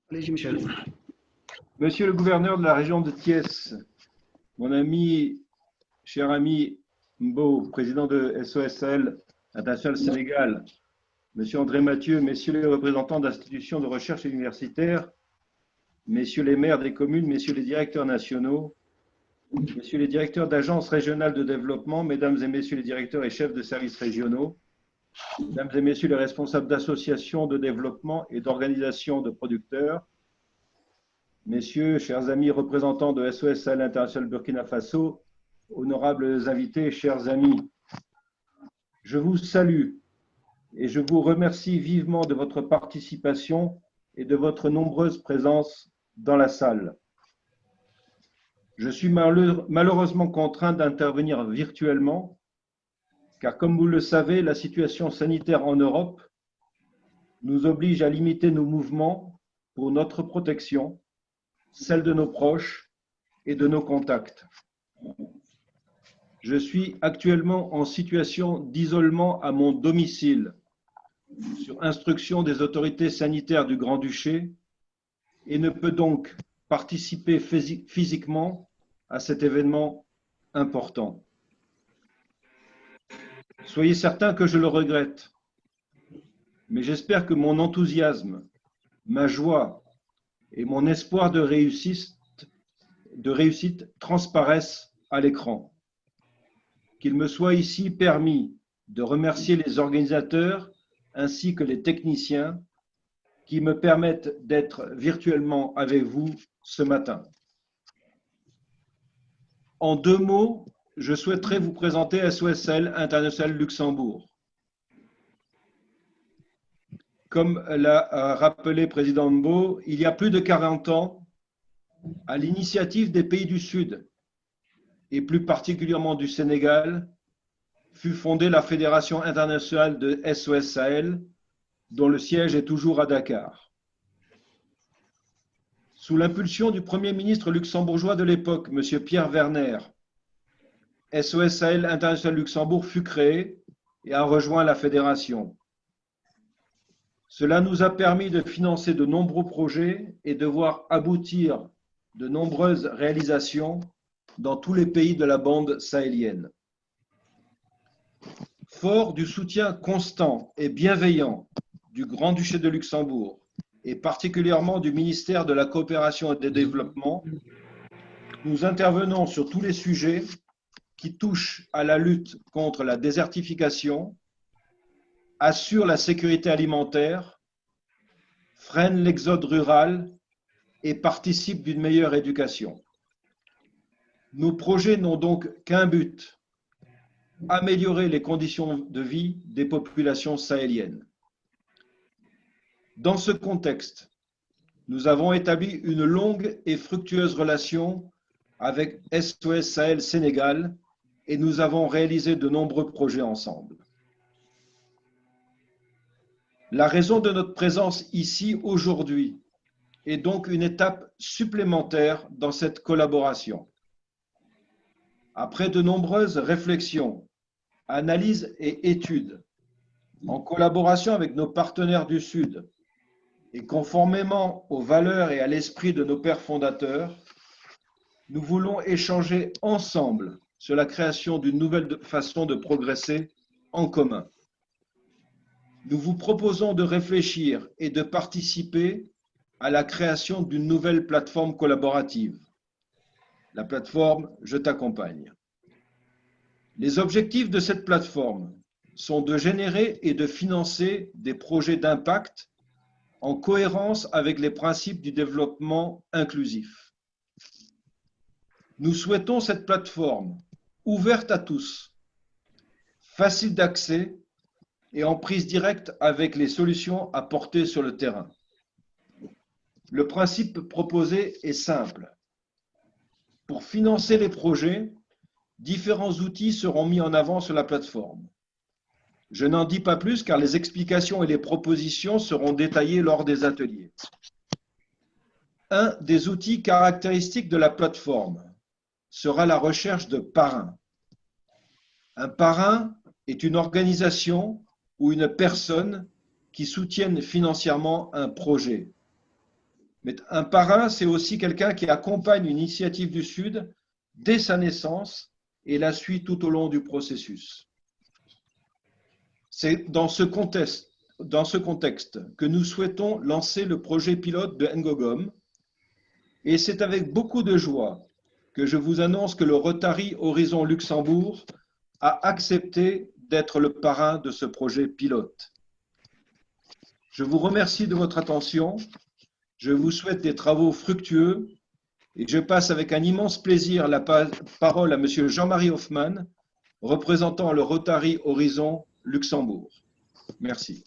Allez-y, Michel. Monsieur le gouverneur de la région de Thiès, mon ami, cher ami Mbo, président de SOSL International Sénégal, Monsieur André Mathieu, messieurs les représentants d'institutions de recherche universitaires, messieurs les maires des communes, messieurs les directeurs nationaux, messieurs les directeurs d'agences régionales de développement, mesdames et messieurs les directeurs et chefs de services régionaux, mesdames et messieurs les responsables d'associations de développement et d'organisations de producteurs, messieurs, chers amis représentants de SOSL International Burkina Faso, honorables invités, chers amis, je vous salue et je vous remercie vivement de votre participation et de votre nombreuse présence dans la salle. Je suis malheureusement contraint d'intervenir virtuellement, car comme vous le savez, la situation sanitaire en Europe nous oblige à limiter nos mouvements pour notre protection, celle de nos proches et de nos contacts. Je suis actuellement en situation d'isolement à mon domicile, sur instruction des autorités sanitaires du Grand-Duché, et ne peux donc participer physiquement à cet événement important. Soyez certains que je le regrette, mais j'espère que mon enthousiasme, ma joie et mon espoir de réussite transparaissent à l'écran. Qu'il me soit ici permis de remercier les organisateurs ainsi que les techniciens qui me permettent d'être virtuellement avec vous ce matin. En 2 mots, je souhaiterais vous présenter SOSL International Luxembourg. Comme l'a rappelé président Mbo, il y a plus de 40 ans, à l'initiative des pays du Sud, et plus particulièrement du Sénégal, fut fondée la Fédération internationale de SOS Sahel, dont le siège est toujours à Dakar. Sous l'impulsion du Premier ministre luxembourgeois de l'époque, M. Pierre Werner, SOS Sahel International Luxembourg fut créé et a rejoint la fédération. Cela nous a permis de financer de nombreux projets et de voir aboutir de nombreuses réalisations dans tous les pays de la bande sahélienne. Fort du soutien constant et bienveillant du Grand-Duché de Luxembourg et particulièrement du ministère de la Coopération et du Développement, nous intervenons sur tous les sujets qui touchent à la lutte contre la désertification, assurent la sécurité alimentaire, freinent l'exode rural et participent d'une meilleure éducation. Nos projets n'ont donc qu'un but: améliorer les conditions de vie des populations sahéliennes. Dans ce contexte, nous avons établi une longue et fructueuse relation avec SOS Sahel Sénégal et nous avons réalisé de nombreux projets ensemble. La raison de notre présence ici aujourd'hui est donc une étape supplémentaire dans cette collaboration. Après de nombreuses réflexions, analyses et études, en collaboration avec nos partenaires du Sud et conformément aux valeurs et à l'esprit de nos pères fondateurs, nous voulons échanger ensemble sur la création d'une nouvelle façon de progresser en commun. Nous vous proposons de réfléchir et de participer à la création d'une nouvelle plateforme collaborative, la plateforme Je t'accompagne. Les objectifs de cette plateforme sont de générer et de financer des projets d'impact en cohérence avec les principes du développement inclusif. Nous souhaitons cette plateforme ouverte à tous, facile d'accès et en prise directe avec les solutions apportées sur le terrain. Le principe proposé est simple. Pour financer les projets, différents outils seront mis en avant sur la plateforme. Je n'en dis pas plus car les explications et les propositions seront détaillées lors des ateliers. Un des outils caractéristiques de la plateforme sera la recherche de parrains. Un parrain est une organisation ou une personne qui soutienne financièrement un projet. Mais un parrain, c'est aussi quelqu'un qui accompagne une initiative du Sud dès sa naissance et la suit tout au long du processus. C'est dans ce contexte que nous souhaitons lancer le projet pilote de Ngogom, et c'est avec beaucoup de joie que je vous annonce que le Rotary Horizon Luxembourg a accepté d'être le parrain de ce projet pilote. Je vous remercie de votre attention, je vous souhaite des travaux fructueux et je passe avec un immense plaisir la parole à Monsieur Jean-Marie Hoffmann, représentant le Rotary Horizon Luxembourg. Merci.